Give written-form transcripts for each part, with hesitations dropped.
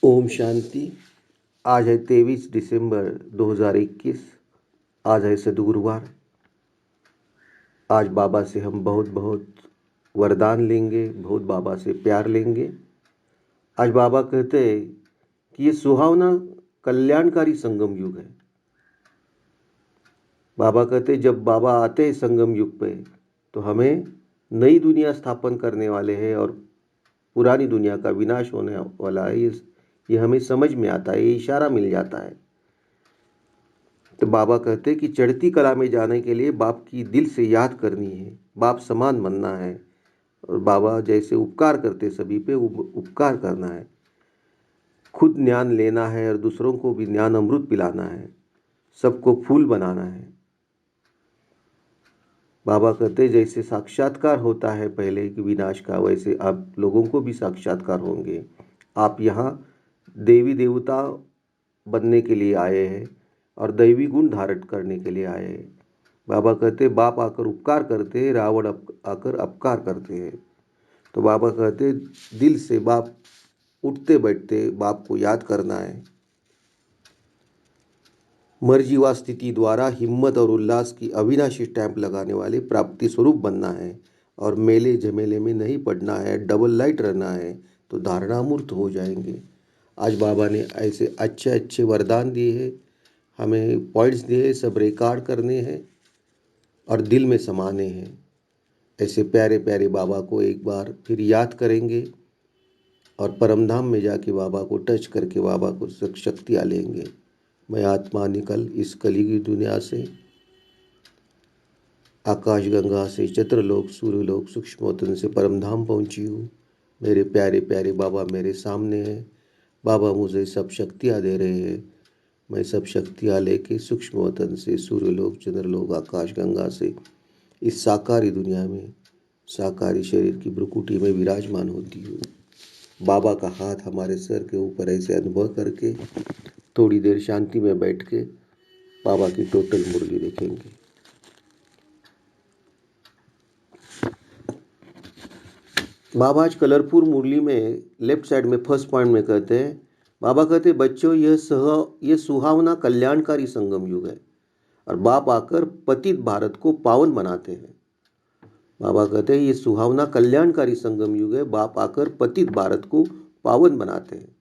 ओम शांति। आज है 23 दिसंबर 2021। आज है सद्गुरुवार। आज बाबा से हम बहुत बहुत वरदान लेंगे, बहुत बाबा से प्यार लेंगे। आज बाबा कहते हैं कि ये सुहावना कल्याणकारी संगम युग है। बाबा कहते जब बाबा आते हैं संगम युग पे तो हमें नई दुनिया स्थापन करने वाले हैं और पुरानी दुनिया का विनाश होने वाला है। ये हमें समझ में आता है, ये इशारा मिल जाता है। तो बाबा कहते हैं कि चढ़ती कला में जाने के लिए बाप की दिल से याद करनी है, बाप समान बनना है और बाबा जैसे उपकार करते सभी पे उपकार करना है। खुद ज्ञान लेना है और दूसरों को भी ज्ञान अमृत पिलाना है, सबको फूल बनाना है। बाबा कहते जैसे साक्षात्कार होता है पहले कि विनाश का, वैसे आप लोगों को भी साक्षात्कार होंगे। आप यहाँ देवी देवता बनने के लिए आए हैं और दैवी गुण धारण करने के लिए आए हैं। बाबा कहते बाप आकर उपकार करते हैं, रावण आकर अपकार करते हैं। तो बाबा कहते दिल से बाप उठते बैठते बाप को याद करना है। मर्जी व स्थिति द्वारा हिम्मत और उल्लास की अविनाशी स्टैंप लगाने वाले प्राप्ति स्वरूप बनना है और मेले झमेले में नहीं पड़ना है, डबल लाइट रहना है तो धारणामूर्त हो जाएंगे। आज बाबा ने ऐसे अच्छे अच्छे वरदान दिए हैं, हमें पॉइंट्स दिए, सब रिकॉर्ड करने हैं और दिल में समाने हैं। ऐसे प्यारे प्यारे बाबा को एक बार फिर याद करेंगे और परमधाम में जाके बाबा को टच करके बाबा को शक्तियाँ लेंगे। मैं आत्मा निकल इस कली की दुनिया से, आकाश गंगा से चंद्रलोक सूर्यलोक सूक्ष्मोतन से परमधाम पहुँची हूँ। मेरे प्यारे प्यारे बाबा मेरे सामने हैं। बाबा मुझे सब शक्तियाँ दे रहे हैं। मैं सब शक्तियाँ लेके सूक्ष्मोतन से सूर्यलोक चंद्रलोक आकाश गंगा से इस साकारी दुनिया में साकारी शरीर की भ्रुकुटी में विराजमान होती हूँ। बाबा का हाथ हमारे सर के ऊपर ऐसे अनुभव करके थोड़ी देर शांति में बैठ के बाबा की टोटल मुरली देखेंगे। बाबा आज कलरफुल मुरली में लेफ्ट साइड में फर्स्ट पॉइंट में कहते हैं, बाबा कहते बच्चों यह सुहावना कल्याणकारी संगम युग है और बाप आकर पतित भारत को पावन बनाते हैं। बाबा कहते हैं ये सुहावना कल्याणकारी संगम युग है, बाप आकर पतित भारत को पावन बनाते हैं।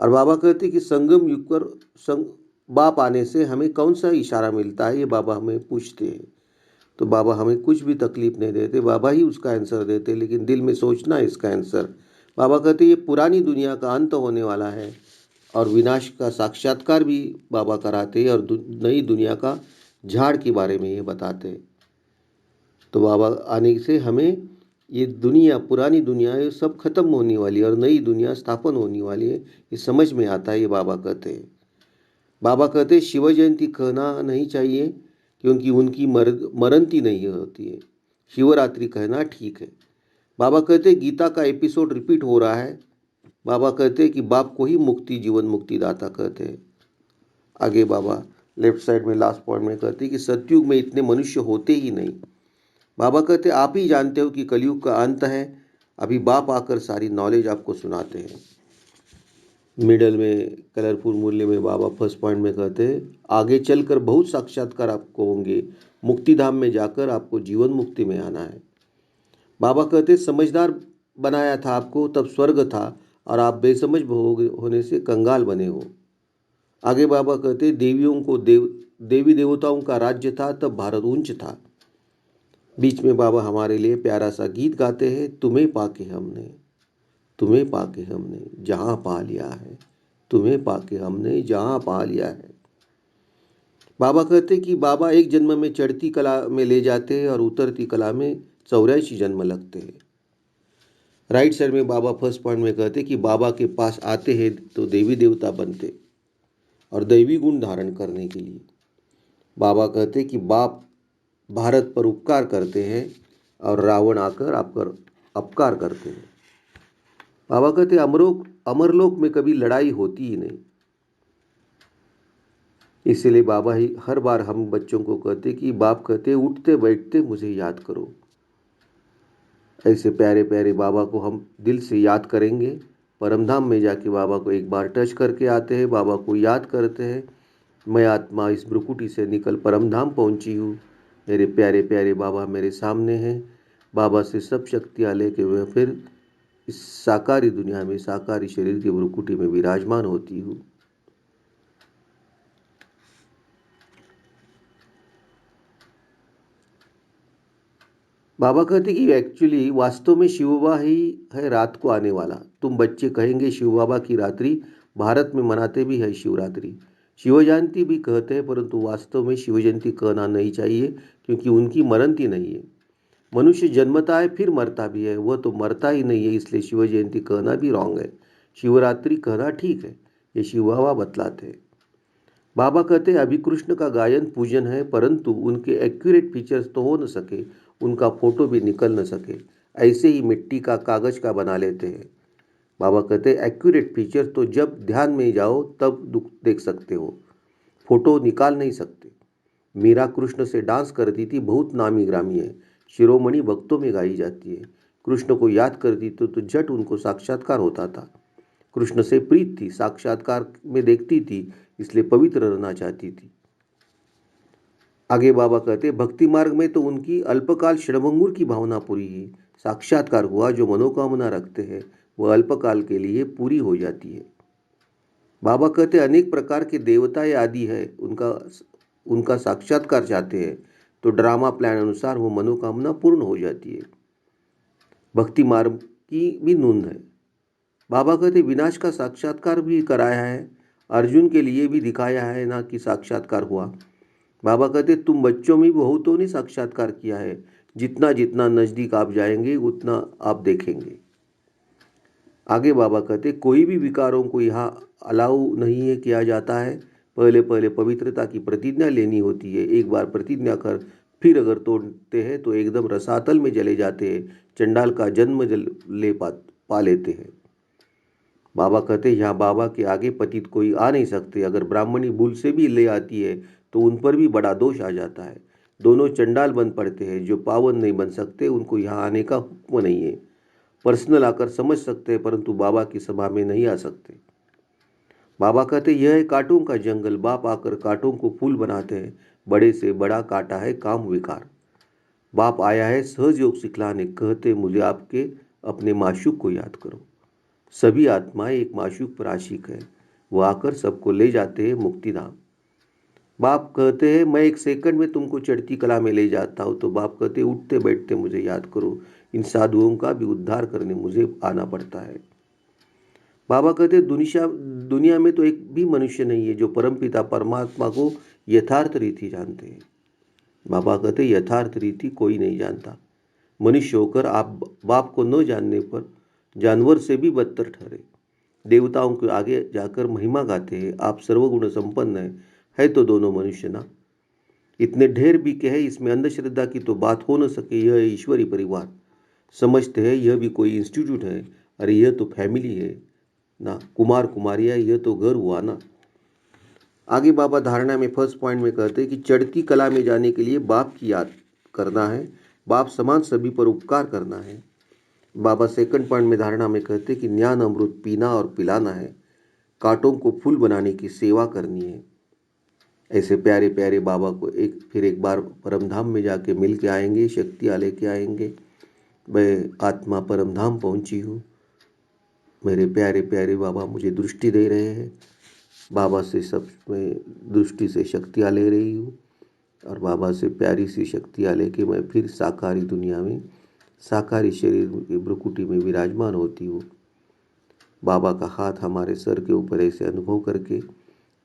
और बाबा कहते हैं कि संगम युग पर बाप आने से हमें कौन सा इशारा मिलता है, ये बाबा हमें पूछते हैं। तो बाबा हमें कुछ भी तकलीफ नहीं देते, बाबा ही उसका आंसर देते, लेकिन दिल में सोचना है इसका आंसर। बाबा कहते ये पुरानी दुनिया का अंत होने वाला है और विनाश का साक्षात्कार भी बाबा कराते हैं और नई दुनिया का झाड़ के बारे में ये बताते हैं। तो बाबा आने से हमें ये दुनिया, पुरानी दुनिया ये सब खत्म होने वाली है और नई दुनिया स्थापन होने वाली है, ये समझ में आता है। ये बाबा कहते हैं। बाबा कहते हैं शिव जयंती कहना नहीं चाहिए क्योंकि उनकी मरनती नहीं होती है। शिवरात्रि कहना ठीक है। बाबा कहते हैं गीता का एपिसोड रिपीट हो रहा है। बाबा कहते हैं कि बाप को ही मुक्ति जीवन मुक्ति दाता कहते हैं। आगे बाबा लेफ्ट साइड में लास्ट पॉइंट में कहते हैं कि सतयुग में इतने मनुष्य होते ही नहीं। बाबा कहते आप ही जानते हो कि कलयुग का अंत है। अभी बाप आकर सारी नॉलेज आपको सुनाते हैं। मिडल में कलरफुल मूल्य में बाबा फर्स्ट पॉइंट में कहते हैं आगे चलकर बहुत साक्षात्कार आपको होंगे, मुक्ति धाम में जाकर आपको जीवन मुक्ति में आना है। बाबा कहते समझदार बनाया था आपको तब स्वर्ग था और आप बेसमझ होने से कंगाल बने हो। आगे बाबा कहते देवियों को देवी देवताओं का राज्य था तब भारत ऊंच था। बीच में बाबा हमारे लिए प्यारा सा गीत गाते हैं, तुम्हें पाके हमने जहां पा लिया है, तुम्हें पाके हमने जहां पा लिया है। बाबा कहते कि बाबा एक जन्म में चढ़ती कला में ले जाते हैं और उतरती कला में 84 जन्म लगते हैं। राइट साइड में बाबा फर्स्ट पॉइंट में कहते कि बाबा के पास आते हैं तो देवी देवता बनते और दैवी गुण धारण करने के लिए। बाबा कहते कि बाप भारत पर उपकार करते हैं और रावण आकर आपकर अपकार करते हैं। बाबा कहते अमरलोक में कभी लड़ाई होती ही नहीं। इसीलिए बाबा ही हर बार हम बच्चों को कहते कि बाप कहते उठते बैठते मुझे याद करो। ऐसे प्यारे प्यारे बाबा को हम दिल से याद करेंगे परमधाम में जाके बाबा को एक बार टच करके आते हैं, बाबा को याद करते हैं, मैं आत्मा इस भ्रुकुटी से निकल परमधाम पहुंची हूँ, मेरे प्यारे प्यारे बाबा मेरे सामने हैं। बाबा से सब शक्तियाँ लेके हुए फिर इस साकारी दुनिया में साकारी शरीर की भ्रुकुटी में विराजमान होती हूँ। बाबा कहते कि एक्चुअली वास्तव में शिव बाबा ही है रात को आने वाला। तुम बच्चे कहेंगे शिव बाबा की रात्रि भारत में मनाते भी है शिवरात्रि, शिव जयंती भी कहते हैं, परंतु वास्तव में शिव जयंती कहना नहीं चाहिए क्योंकि उनकी मरनती नहीं है। मनुष्य जन्मता है फिर मरता भी है, वह तो मरता ही नहीं है, इसलिए शिव जयंती कहना भी रॉन्ग है। शिवरात्रि कहना ठीक है, ये शिव बाबा बतलाते हैं। बाबा कहते हैं अभी कृष्ण का गायन पूजन है, परंतु उनके एक्यूरेट फीचर्स तो हो न सके, उनका फोटो भी निकल न सके, ऐसे ही मिट्टी का कागज का बना लेते हैं। बाबा कहते हैं एक्यूरेट फीचर तो जब ध्यान में जाओ तब देख सकते हो, फोटो निकाल नहीं सकते। मीरा कृष्ण से डांस करती थी, बहुत नामी ग्रामी है, शिरोमणि भक्तों में गाई जाती है। कृष्ण को याद करती तो झट उनको साक्षात्कार होता था। कृष्ण से प्रीत थी, साक्षात्कार में देखती थी, इसलिए पवित्र रहना चाहती थी। आगे बाबा कहते भक्ति मार्ग में तो उनकी अल्पकाल क्षणभंगुर की भावना पूरी ही, साक्षात्कार हुआ जो मनोकामना रखते हैं वह अल्पकाल के लिए पूरी हो जाती है। बाबा कहते अनेक प्रकार के देवता या आदि है, उनका साक्षात्कार चाहते हैं तो ड्रामा प्लान अनुसार वो मनोकामना पूर्ण हो जाती है। भक्ति मार्ग की भी नूंद है। बाबा कहते विनाश का साक्षात्कार भी कराया है, अर्जुन के लिए भी दिखाया है, ना कि साक्षात्कार हुआ। बाबा कहते तुम बच्चों में बहुतों ने साक्षात्कार किया है, जितना जितना नजदीक आप जाएंगे उतना आप देखेंगे। आगे बाबा कहते कोई भी विकारों को यहाँ अलाउ नहीं है किया जाता है, पहले पहले पवित्रता की प्रतिज्ञा लेनी होती है। एक बार प्रतिज्ञा कर फिर अगर तोड़ते हैं तो एकदम रसातल में चले जाते हैं, चंडाल का जन्म पा लेते हैं। बाबा कहते यहाँ बाबा के आगे पतित कोई आ नहीं सकते, अगर ब्राह्मणी भूल से भी ले आती है तो उन पर भी बड़ा दोष आ जाता है। दोनों चंडाल बन पड़ते हैं, जो पावन नहीं बन सकते उनको यहाँ आने का हुक्म नहीं है। पर्सनल आकर समझ सकते हैं परंतु बाबा की सभा में नहीं आ सकते। बाबा कहते यह है कांटों का जंगल, बाप आकर कांटों को फूल बनाते हैं, बड़े से बड़ा कांटा है काम विकार। बाप आया है सहज योग सिखलाने, कहते मुझे आपके अपने माशूक को याद करो। सभी आत्माएं एक माशूक पर आशिक है, वो आकर सबको ले जाते हैं मुक्तिधाम। बाप कहते हैं मैं एक सेकंड में तुमको चढ़ती कला में ले जाता हूँ, तो बाप कहते उठते बैठते मुझे याद करो, इन साधुओं का भी उद्धार करने मुझे आना पड़ता है। बाबा कहते दुनिया में तो एक भी मनुष्य नहीं है जो परमपिता परमात्मा को यथार्थ रीति जानते हैं। बाबा कहते यथार्थ रीति कोई नहीं जानता। मनुष्य होकर आप बाप को न जानने पर जानवर से भी बदतर ठहरे। देवताओं के आगे जाकर महिमा गाते हैं, आप सर्वगुण संपन्न है तो दोनों मनुष्य ना। इतने ढेर भी कहे, इसमें अंधश्रद्धा की तो बात हो न सके। यह ईश्वरी परिवार समझते हैं, यह भी कोई इंस्टीट्यूट है। अरे यह तो फैमिली है ना, कुमार कुमारिया, यह तो घर हुआ ना। आगे बाबा धारणा में फर्स्ट पॉइंट में कहते हैं कि चढ़ती कला में जाने के लिए बाप की याद करना है, बाप समान सभी पर उपकार करना है। बाबा सेकंड पॉइंट में धारणा में कहते हैं कि ज्ञान अमृत पीना और पिलाना है, कांटों को फूल बनाने की सेवा करनी है। ऐसे प्यारे प्यारे बाबा को एक बार परमधाम में जाके मिल के आएंगे, शक्तियाँ लेके आएंगे। मैं आत्मा परमधाम पहुंची हूँ, मेरे प्यारे प्यारे बाबा मुझे दृष्टि दे रहे हैं। बाबा से सब मैं दृष्टि से शक्तियाँ ले रही हूँ और बाबा से प्यारी सी शक्तियाँ लेके मैं फिर साकारी दुनिया में साकारी शरीर की भ्रुकुटी में विराजमान होती हूँ। बाबा का हाथ हमारे सर के ऊपर ऐसे अनुभव करके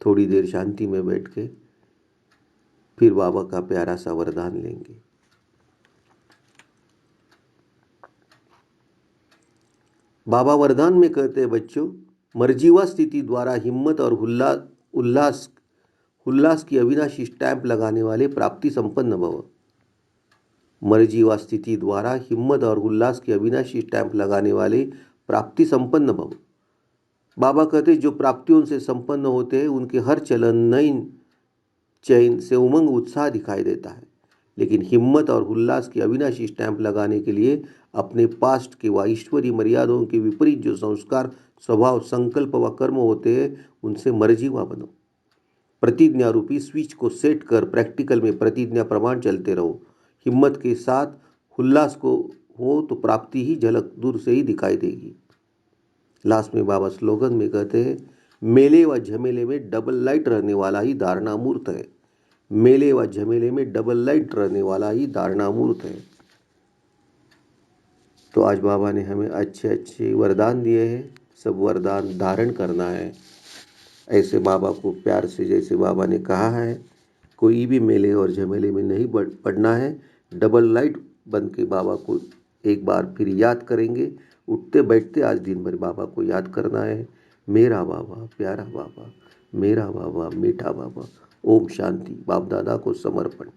थोड़ी देर शांति में बैठ के फिर बाबा का प्यारा सा वरदान लेंगे। बाबा वरदान में कहते हैं बच्चों, मर्जीवा स्थिति द्वारा हिम्मत और उल्लास की अविनाशी स्टैंप लगाने वाले प्राप्ति संपन्न भव। मर्जीवा स्थिति द्वारा हिम्मत और उल्लास की अविनाशी स्टैंप लगाने वाले प्राप्ति संपन्न भव। बाबा कहते जो प्राप्तियों से संपन्न होते हैं उनके हर चलन नई चैन से उमंग उत्साह दिखाई देता है, लेकिन हिम्मत और उल्लास की अविनाशी स्टैंप लगाने के लिए अपने पास्ट के व ईश्वरीय मर्यादाओं के विपरीत जो संस्कार स्वभाव, संकल्प व कर्म होते हैं, उनसे मर्जी व बनो। प्रतिज्ञा रूपी स्विच को सेट कर प्रैक्टिकल में प्रतिज्ञा प्रमाण चलते रहो। हिम्मत के साथ उल्लास को हो तो प्राप्ति ही झलक दूर से ही दिखाई देगी। लास्ट में बाबा स्लोगन में कहते हैं, मेले व झमेले में डबल लाइट रहने वाला ही धारणामूर्त है। मेले व झमेले में डबल लाइट रहने वाला ही धारणामूर्त है। तो आज बाबा ने हमें अच्छे अच्छे वरदान दिए हैं, सब वरदान धारण करना है। ऐसे बाबा को प्यार से, जैसे बाबा ने कहा है, कोई भी मेले और झमेले में नहीं पड़ना है। डबल लाइट बन के बाबा को एक बार फिर याद करेंगे। उठते बैठते आज दिन भर बाबा को याद करना है। मेरा बाबा, प्यारा बाबा, मेरा बाबा, मीठा बाबा। ओम शांति। बाप दादा को समर्पण।